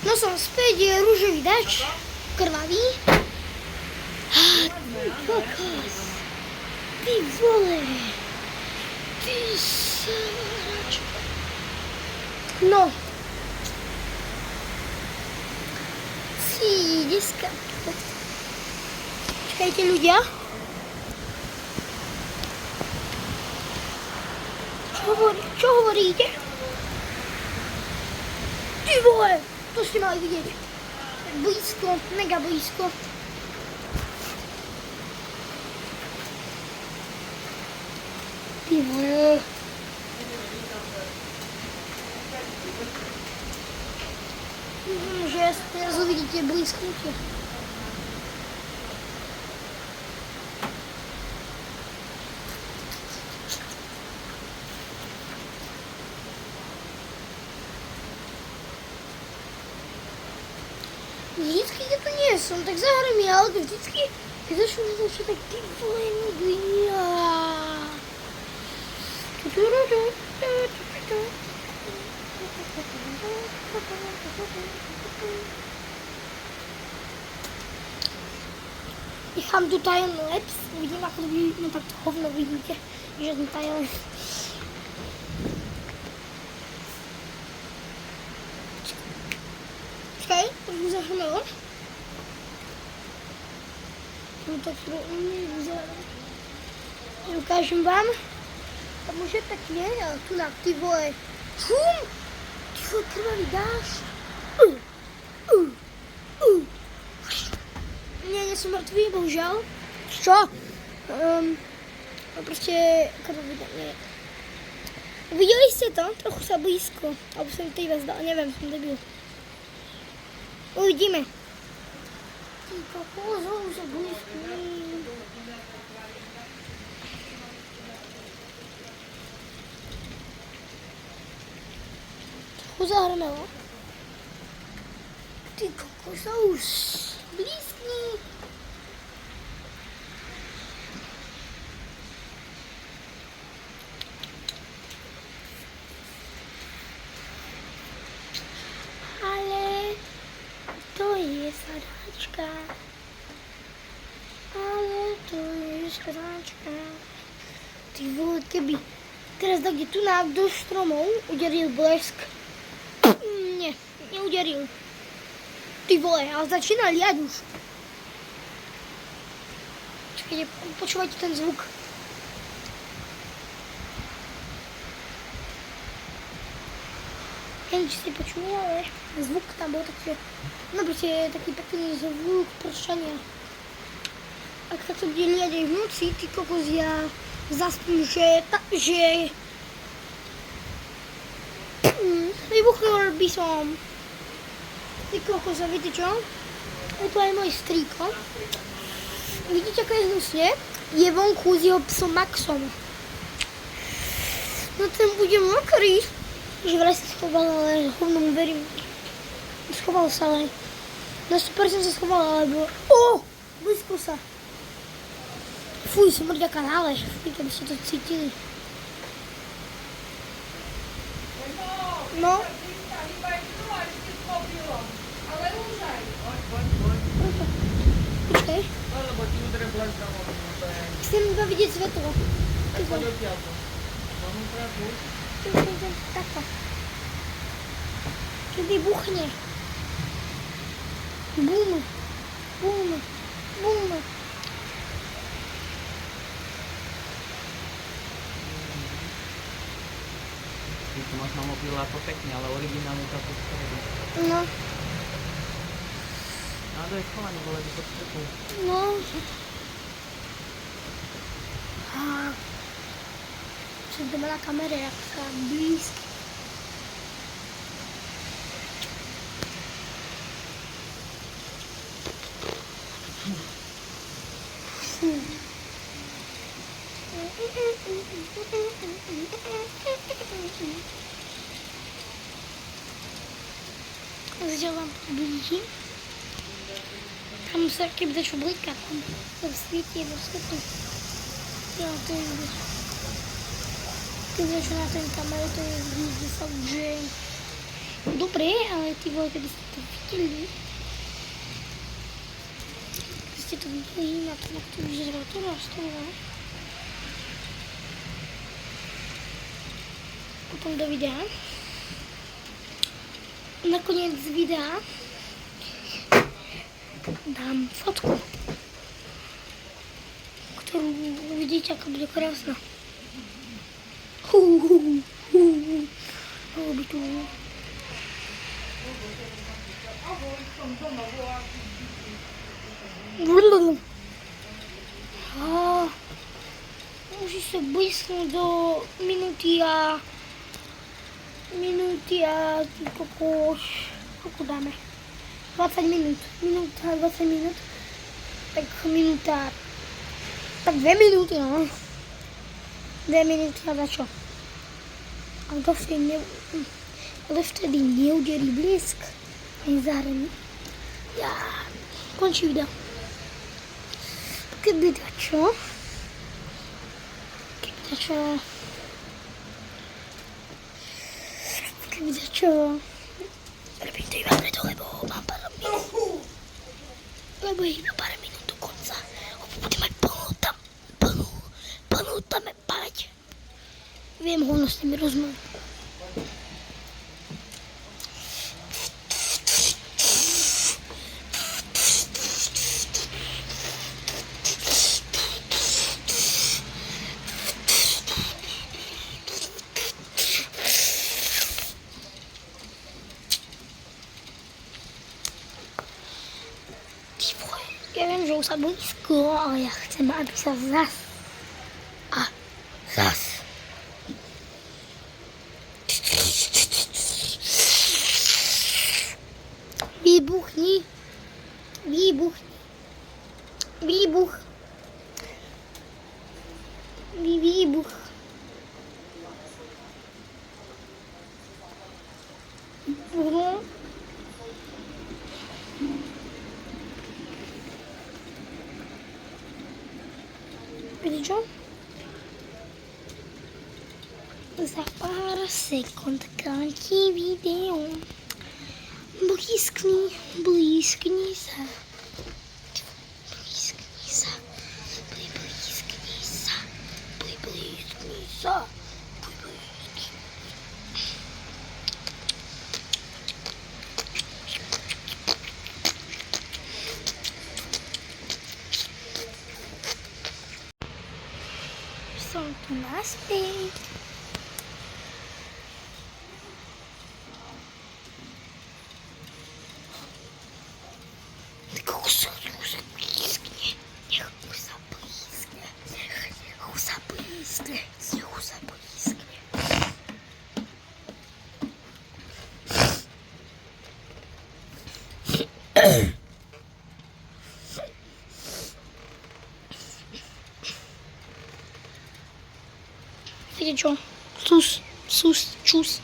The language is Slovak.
No som späť, je rúžový dač, krvavý. Ty kokos. Ty vole. Ty sračka. No. Si, dneska. Čakajte ľudia. Čo hovoríte? Ty vole, to ste mali vidieť. Blízko, mega blízko. Ty vole. Že teraz uvidíte blízknutie. Vždycky, keď tu nie som, tak zahrám ja, ale vždycky, keď začnú na to, tak ty vole, neglia. Nechám tu tajemný leps, uvidím, ako to vidíte, no tak to hovno vidíte, že ten tajemný. Čakaj, už mi zahrame on. No tak to nevyzerá. Ukážem vám. A môže pekne, ale tu na ty vole. Čum! Ty vole, krvavý dáš. Nie som mŕtvý, bohužiaľ. Čo? Proste krvavý dáš, nie. Videli ste to? Trochu sa blízko. Alebo som to iba zdal, neviem, som debil. Uvidíme. Ty kokos, už sa blízko. Zahrnęło. Ty kokosa już bliski. Ale to jest sadaczka. Ale to jest sadaczka. Ty vole, keby teraz dojde tu do stromov, uderil blesk. Nie, neuderil. Ty vole, ale začína liať už. Čakajte, počúvajte ten zvuk. Neviem, či ste počuli, ale zvuk tam bol taký, no proste taký pekný zvuk pršania. Ak sa to bude liať aj v noci, ty kokos, ja zaspím, že vybuchnul by som. Ty kokos, a viete čo? Je tu aj môj strýko. Vidíte, ako je hnusne? Je vonku s jeho psom Maxom. No ten bude mokrý. Že vraj sa schoval, ale hovno mu verím. Schoval sa, ale na 100% sa schoval, alebo... Blízko sa. Fuj, som mŕďa kanále. Fuj, keby ste to cítili. No. Počkej. Chcem iba vidieť svetlo. Takto. Kedy buchne. Bum. Bum. Bum. Tu máš na mobile ako pekne, ale originálne to ako stredy. No. Ale to je schovaný, vole, to pod strechou. No. Čo doma na kamere, jak sa blízky. Zatiaľ vám blížim. Tam sa keby dačo blíka, tam svieti jedno svetlo. Ja, to je vždy. Keď dačo na ten kamere, to je vždy sa, že Dobre, ale ty vole, keby ste to videli. Keby ste to videli na tom, ako to vyžeralo, to nastavilo. Potom do videa. Nakoniec videa dám fotku, ktorú uvidíte, ako bude krásna. Robí tu. Musí se blízknout do minuty a koľko dáme? 20 minút. Minúta, 20 minút. Tak minúta. Tak 2 minúty, no. 2 minúty a za čo? Ale vtedy neuderí blízk. Ani zahrani. Ja. Končí video. Keby dačo. Robím to iba preto, lebo mám pár minút. Lebo je iba pár minút do konca. Budem mať plnú tam pamäť. Viem hovno s nimi rozmať. Ja viem, že už sa blízko, ale ja chcem, aby sa zas. Výbuchni. Výbuch. Viete čo? Za pár sekúnd končí video. Blízkni sa. Som tu naspäť. Viete čo? Čus.